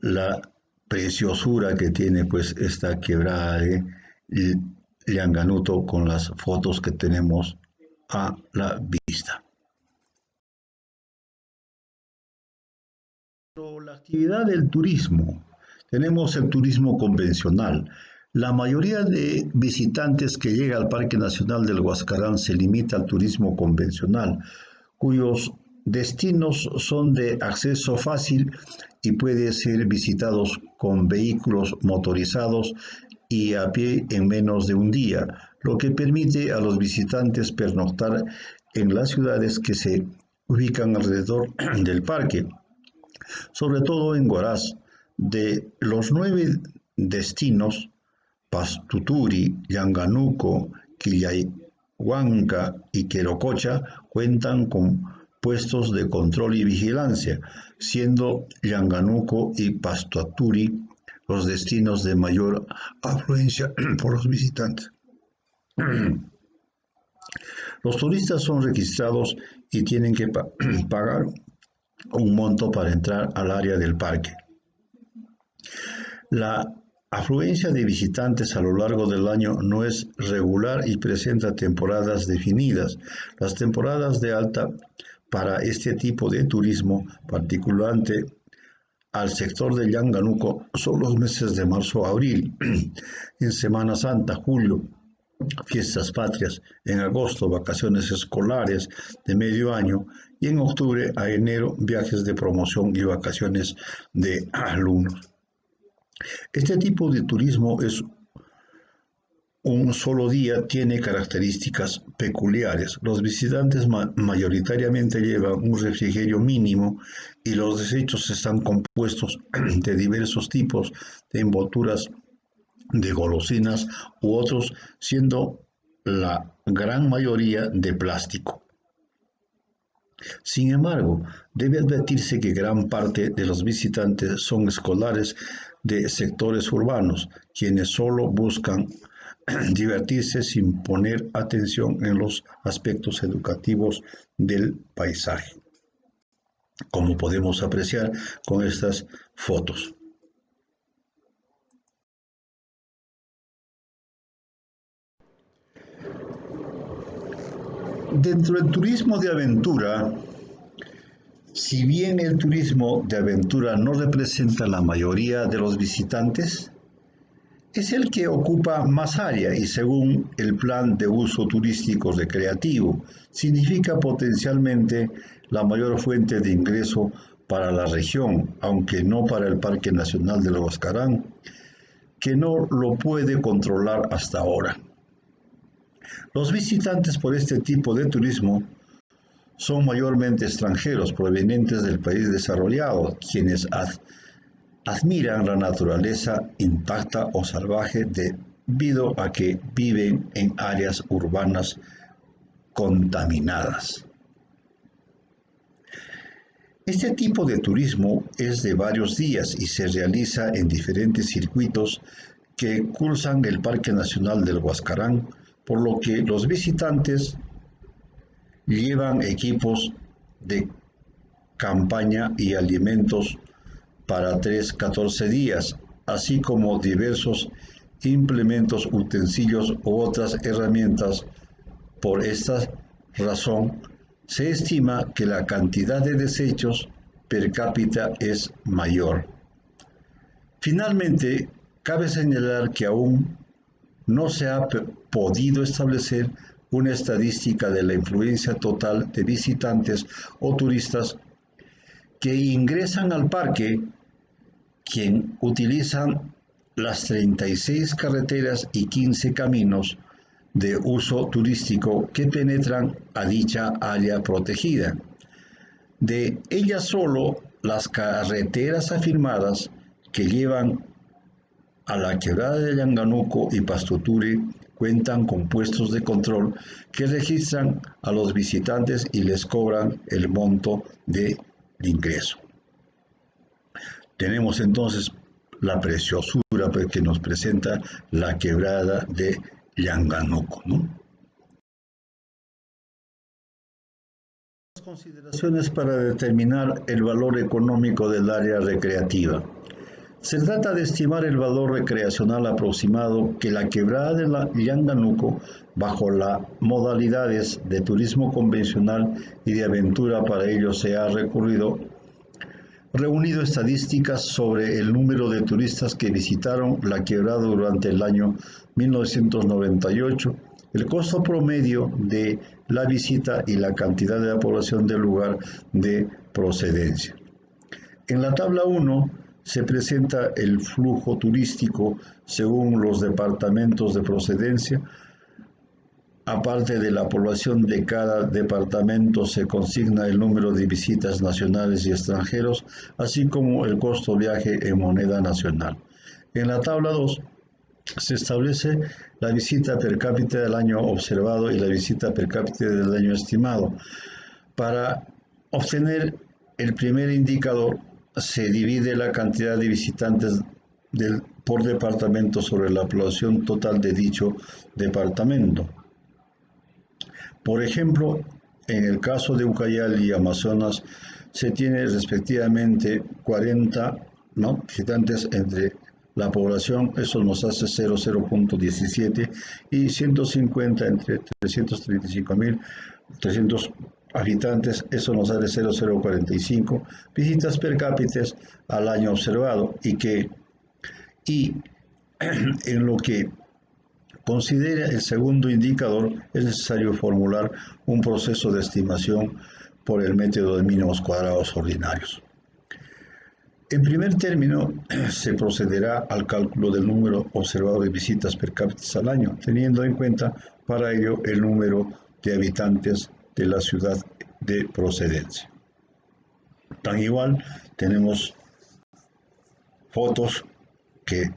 Speaker 1: la preciosura que tiene pues esta quebrada de Llanganuto con las fotos que tenemos a la vista. La actividad del turismo. Tenemos el turismo convencional. La mayoría de visitantes que llega al Parque Nacional del Huascarán se limita al turismo convencional, cuyos destinos son de acceso fácil y pueden ser visitados con vehículos motorizados y a pie en menos de un día, lo que permite a los visitantes pernoctar en las ciudades que se ubican alrededor del parque, sobre todo en Huaraz. De los 9 destinos, Pastuturi, Llanganuco, Quillaihuanca y Querococha cuentan con puestos de control y vigilancia, siendo Llanganuco y Pastuturi los destinos de mayor afluencia por los visitantes. Los turistas son registrados y tienen que pagar un monto para entrar al área del parque. La afluencia de visitantes a lo largo del año no es regular y presenta temporadas definidas. Las temporadas de alta para este tipo de turismo, particularmente al sector de Llanganuco, son los meses de marzo a abril, en Semana Santa, julio, fiestas patrias, en agosto, vacaciones escolares de medio año, y en octubre a enero, viajes de promoción y vacaciones de alumnos. Este tipo de turismo es un solo día, tiene características peculiares. Los visitantes mayoritariamente llevan un refrigerio mínimo y los desechos están compuestos de diversos tipos de envolturas de golosinas u otros, siendo la gran mayoría de plástico. Sin embargo, debe advertirse que gran parte de los visitantes son escolares de sectores urbanos, quienes solo buscan divertirse sin poner atención en los aspectos educativos del paisaje, como podemos apreciar con estas fotos. Dentro del turismo de aventura, si bien el turismo de aventura no representa la mayoría de los visitantes, es el que ocupa más área y según el plan de uso turístico recreativo, significa potencialmente la mayor fuente de ingreso para la región, aunque no para el Parque Nacional del Huascarán, que no lo puede controlar hasta ahora. Los visitantes por este tipo de turismo son mayormente extranjeros provenientes del país desarrollado, quienes admiran la naturaleza intacta o salvaje debido a que viven en áreas urbanas contaminadas. Este tipo de turismo es de varios días y se realiza en diferentes circuitos que cursan el Parque Nacional del Huascarán, por lo que los visitantes llevan equipos de campaña y alimentos para 14 días, así como diversos implementos, utensilios u otras herramientas. Por esta razón, se estima que la cantidad de desechos per cápita es mayor. Finalmente, cabe señalar que aún no se ha podido establecer una estadística de la influencia total de visitantes o turistas que ingresan al parque, quien utilizan las 36 carreteras y 15 caminos de uso turístico que penetran a dicha área protegida. De ellas solo las carreteras afirmadas que llevan a la quebrada de Yanganuco y Pastoture cuentan con puestos de control que registran a los visitantes y les cobran el monto de ingreso. Tenemos entonces la preciosura que nos presenta la quebrada de Yanganuco, ¿no? Consideraciones para determinar el valor económico del área recreativa. Se trata de estimar el valor recreacional aproximado que la quebrada de Yanganuco, bajo las modalidades de turismo convencional y de aventura para ello se ha reunido estadísticas sobre el número de turistas que visitaron la quebrada durante el año 1998, el costo promedio de la visita y la cantidad de la población del lugar de procedencia. En la tabla 1 se presenta el flujo turístico según los departamentos de procedencia. Aparte de la población de cada departamento se consigna el número de visitas nacionales y extranjeros, así como el costo viaje en moneda nacional. En la tabla 2 se establece la visita per cápita del año observado y la visita per cápita del año estimado. Para obtener el primer indicador, se divide la cantidad de visitantes por departamento sobre la población total de dicho departamento. Por ejemplo, en el caso de Ucayali y Amazonas, se tiene respectivamente 40 visitantes entre la población, eso nos hace 0,17, y 150 entre 335.300 habitantes, eso nos hace 0,045 visitas per cápita al año observado, y en lo que considera el segundo indicador es necesario formular un proceso de estimación por el método de mínimos cuadrados ordinarios. En primer término, se procederá al cálculo del número observado de visitas per cápita al año, teniendo en cuenta para ello el número de habitantes de la ciudad de procedencia. Tan igual, tenemos fotos que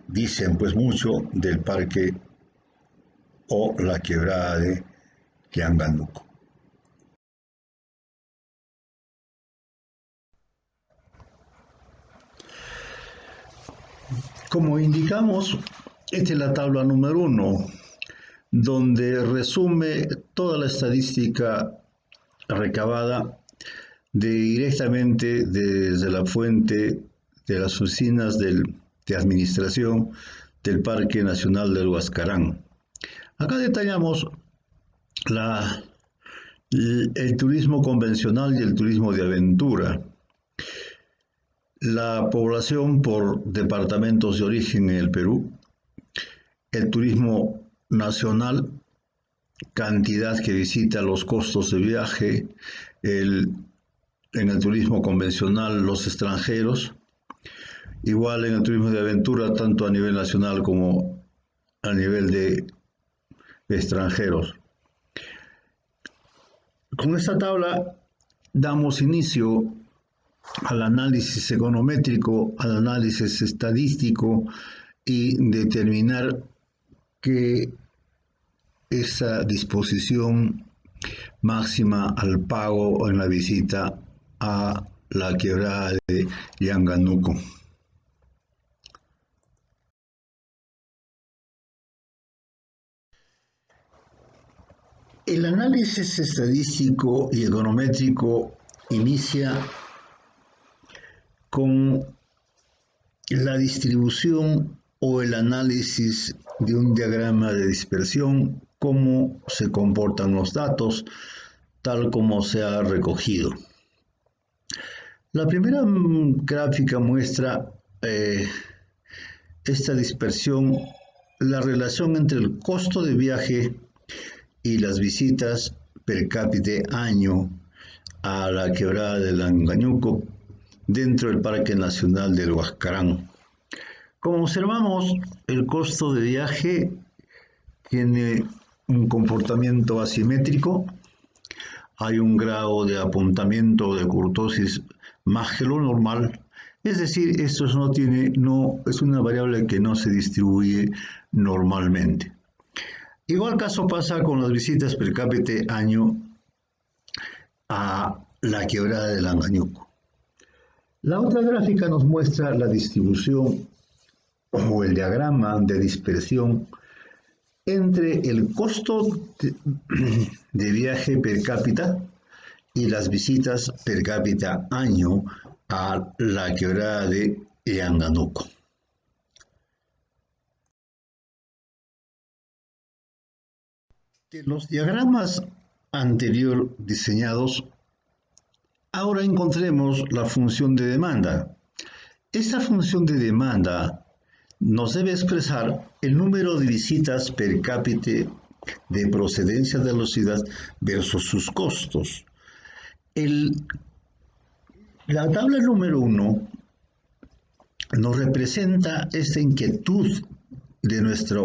Speaker 1: dicen pues mucho del parque o la quebrada de Yanganuco. Como indicamos, esta es la tabla número 1, donde resume toda la estadística recabada directamente desde la fuente de las oficinas de administración del Parque Nacional del Huascarán. Acá detallamos el turismo convencional y el turismo de aventura. La población por departamentos de origen en el Perú, el turismo nacional, cantidad que visita, los costos de viaje, en el turismo convencional los extranjeros, igual en el turismo de aventura tanto a nivel nacional como a nivel de extranjeros. Con esta tabla damos inicio al análisis econométrico, al análisis estadístico y determinar que esa disposición máxima al pago en la visita a la quebrada de Yanganuco. El análisis estadístico y econométrico inicia con la distribución o el análisis de un diagrama de dispersión, cómo se comportan los datos, tal como se ha recogido. La primera gráfica muestra esta dispersión, la relación entre el costo de viaje y las visitas per cápita año a la quebrada del Angañuco dentro del Parque Nacional del Huascarán. Como observamos, el costo de viaje tiene un comportamiento asimétrico, hay un grado de apuntamiento de curtosis más que lo normal, es decir, esto es una variable que no se distribuye normalmente. Igual caso pasa con las visitas per cápita año a la quebrada del Angañuco. La otra gráfica nos muestra la distribución o el diagrama de dispersión entre el costo de viaje per cápita y las visitas per cápita año a la quebrada de Angañuco. De los diagramas anterior diseñados, ahora encontremos la función de demanda. Esta función de demanda nos debe expresar el número de visitas per cápita de procedencia de la ciudad versus sus costos. La tabla número 1 nos representa esta inquietud de nuestra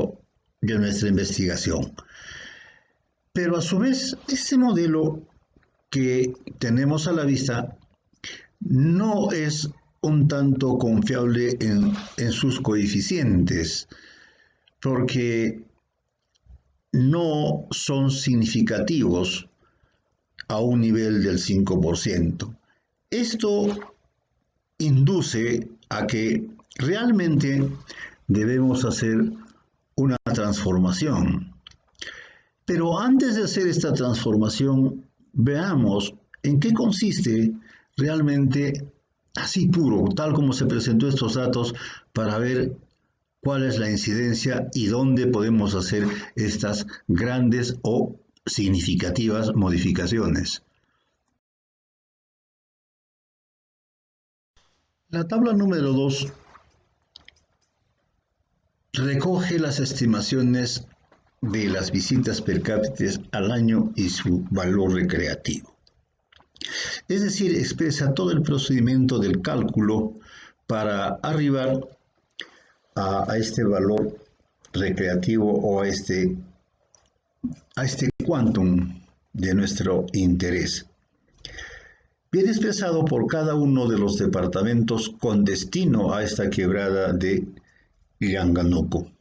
Speaker 1: investigación. Pero a su vez, este modelo que tenemos a la vista no es un tanto confiable en sus coeficientes, porque no son significativos a un nivel del 5%. Esto induce a que realmente debemos hacer una transformación. Pero antes de hacer esta transformación, veamos en qué consiste realmente, así puro, tal como se presentó estos datos, para ver cuál es la incidencia y dónde podemos hacer estas grandes o significativas modificaciones. La tabla número 2 recoge las estimaciones de las visitas per cápita al año y su valor recreativo. Es decir, expresa todo el procedimiento del cálculo para arribar a este valor recreativo o a este quantum de nuestro interés. Viene expresado por cada uno de los departamentos con destino a esta quebrada de Angañuco.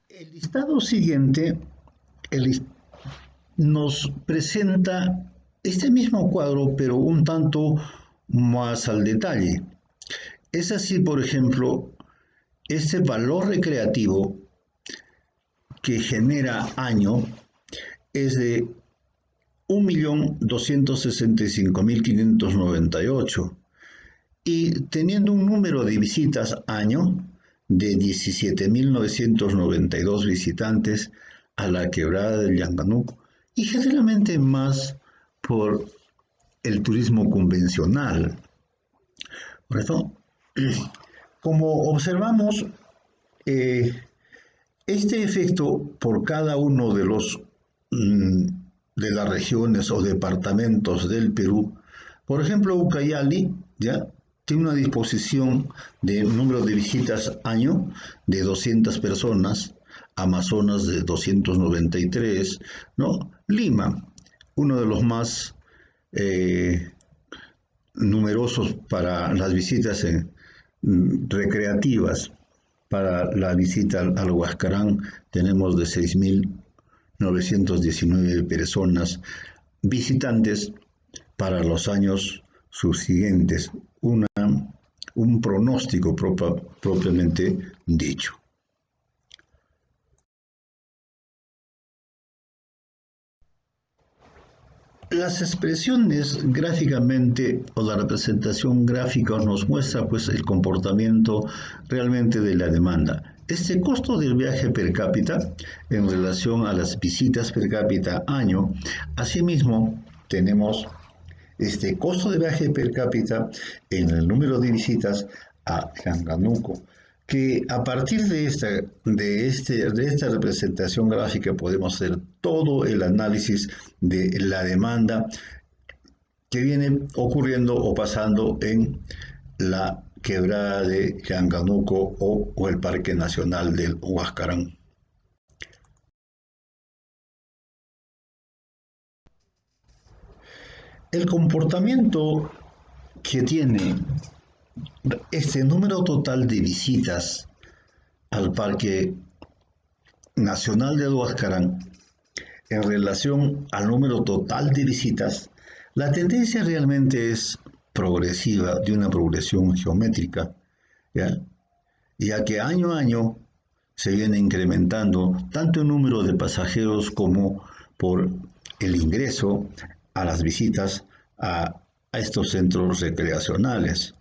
Speaker 1: El listado siguiente nos presenta este mismo cuadro, pero un tanto más al detalle. Es así, por ejemplo, este valor recreativo que genera año es de 1.265.598 y teniendo un número de visitas año de 17.992 visitantes a la quebrada del Angañuco y generalmente más por el turismo convencional. Por eso, como observamos, este efecto por cada uno de las regiones o departamentos del Perú, por ejemplo, Ucayali, ¿ya?, tiene una disposición de número de visitas año de 200 personas, Amazonas de 293, ¿no? Lima, uno de los más numerosos para las visitas recreativas. Para la visita al Huascarán tenemos de 6.919 personas visitantes para los años subsiguientes. Un pronóstico propiamente dicho. Las expresiones gráficamente o la representación gráfica nos muestra pues el comportamiento realmente de la demanda. Este costo del viaje per cápita en relación a las visitas per cápita año, asimismo tenemos este costo de viaje per cápita en el número de visitas a Yanganuco, que a partir de esta representación gráfica podemos hacer todo el análisis de la demanda que viene ocurriendo o pasando en la quebrada de Yanganuco o el Parque Nacional del Huascarán. El comportamiento que tiene este número total de visitas al Parque Nacional del Huascarán en relación al número total de visitas, la tendencia realmente es progresiva, de una progresión geométrica, ¿ya? Ya que año a año se viene incrementando tanto el número de pasajeros como por el ingreso a las visitas a estos centros recreacionales.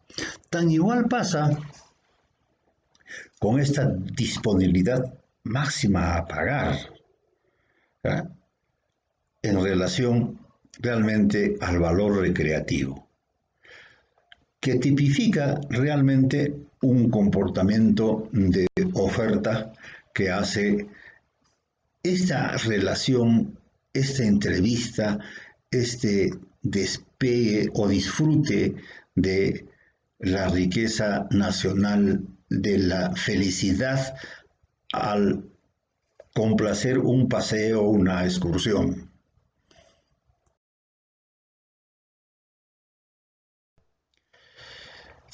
Speaker 1: Tan igual pasa con esta disponibilidad máxima a pagar, ¿ya? En relación realmente al valor recreativo, que tipifica realmente un comportamiento de oferta que hace esta relación, esta entrevista, este despegue o disfrute de la riqueza nacional, de la felicidad al complacer un paseo, una excursión.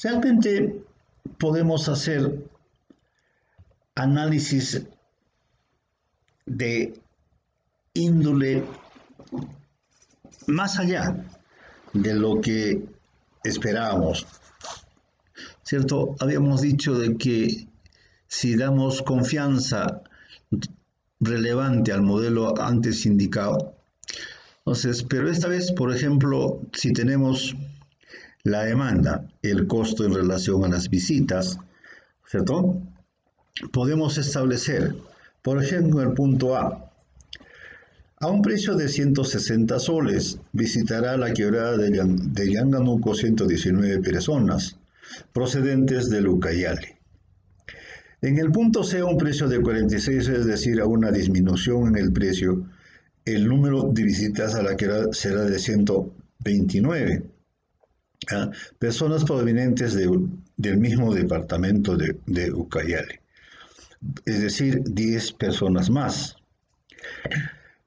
Speaker 1: Realmente podemos hacer análisis de índole más allá de lo que esperábamos, ¿cierto? Habíamos dicho de que si damos confianza relevante al modelo antes indicado, entonces, pero esta vez, por ejemplo, si tenemos la demanda, el costo en relación a las visitas, ¿cierto? Podemos establecer, por ejemplo, el punto a un precio de 160 soles, visitará la quebrada de Yanganuco 119 personas, procedentes de Ucayali. En el punto C, a un precio de 46, es decir, a una disminución en el precio, el número de visitas a la quebrada será de 129. Personas provenientes del mismo departamento de Ucayali, es decir, 10 personas más.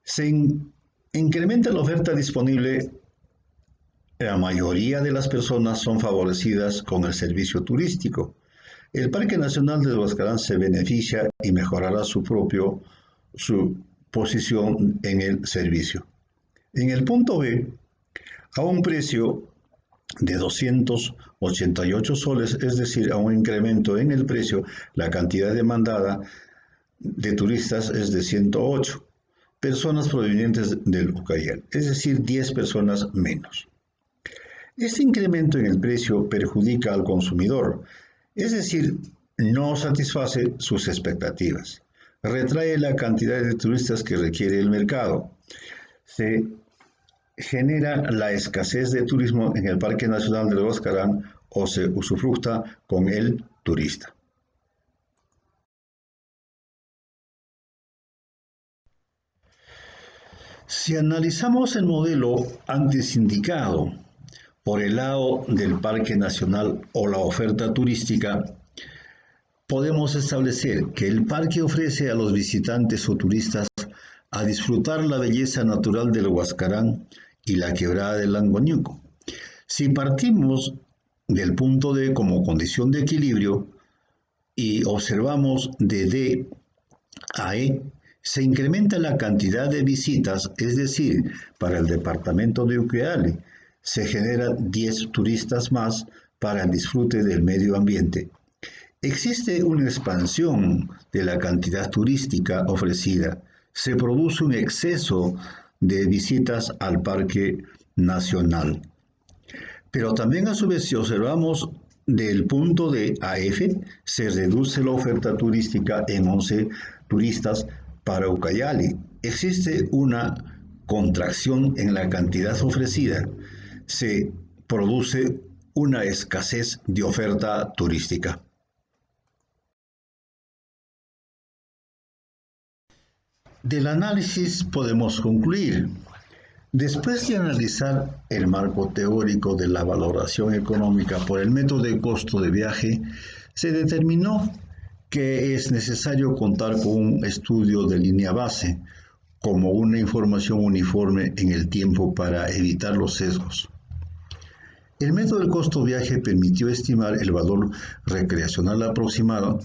Speaker 1: Se incrementa la oferta disponible. La mayoría de las personas son favorecidas con el servicio turístico. El Parque Nacional de Huascarán se beneficia y mejorará su posición en el servicio. En el punto B, a un precio de 288 soles, es decir, a un incremento en el precio, la cantidad demandada de turistas es de 108 personas provenientes del Ucayali, es decir, 10 personas menos. Este incremento en el precio perjudica al consumidor, es decir, no satisface sus expectativas, retrae la cantidad de turistas que requiere el mercado, se genera la escasez de turismo en el Parque Nacional del Huascarán o se usufructa con el turista. Si analizamos el modelo antes indicado por el lado del Parque Nacional o la oferta turística, podemos establecer que el parque ofrece a los visitantes o turistas a disfrutar la belleza natural del Huascarán y la quebrada del Langoñuco. Si partimos del punto D como condición de equilibrio y observamos de D a E, se incrementa la cantidad de visitas, es decir, para el departamento de Ucayali se genera 10 turistas más para el disfrute del medio ambiente. Existe una expansión de la cantidad turística ofrecida, se produce un exceso de visitas al Parque Nacional. Pero también a su vez, si observamos del punto de a F se reduce la oferta turística en 11 turistas para Ucayali. Existe una contracción en la cantidad ofrecida. Se produce una escasez de oferta turística. Del análisis podemos concluir: después de analizar el marco teórico de la valoración económica por el método de costo de viaje, se determinó que es necesario contar con un estudio de línea base, como una información uniforme en el tiempo para evitar los sesgos. El método del costo-viaje permitió estimar el valor recreacional aproximado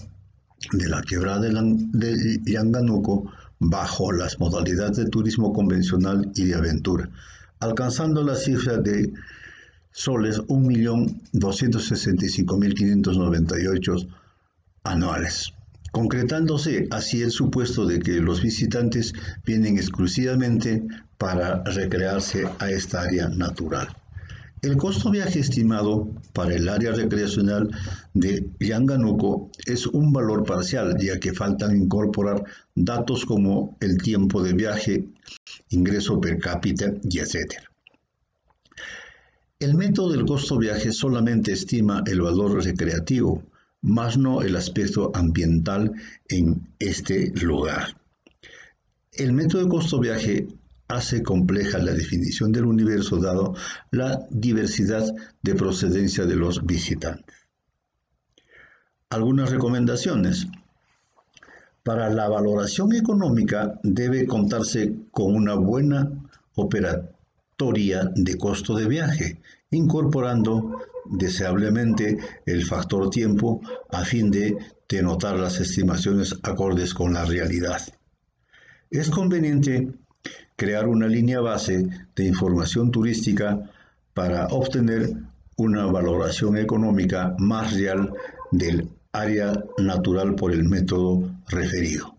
Speaker 1: de la quebrada de Yanganuco bajo las modalidades de turismo convencional y de aventura, alcanzando la cifra de soles 1.265.598 anuales, concretándose así el supuesto de que los visitantes vienen exclusivamente para recrearse a esta área natural. El costo viaje estimado para el área recreacional de Yanganuco es un valor parcial, ya que faltan incorporar datos como el tiempo de viaje, ingreso per cápita y etc. El método del costo viaje solamente estima el valor recreativo, más no el aspecto ambiental en este lugar. El método de costo viaje hace compleja la definición del universo dado la diversidad de procedencia de los visitantes. Algunas recomendaciones. Para la valoración económica debe contarse con una buena operatoria de costo de viaje, incorporando deseablemente el factor tiempo a fin de denotar las estimaciones acordes con la realidad. Es conveniente crear una línea base de información turística para obtener una valoración económica más real del área natural por el método referido.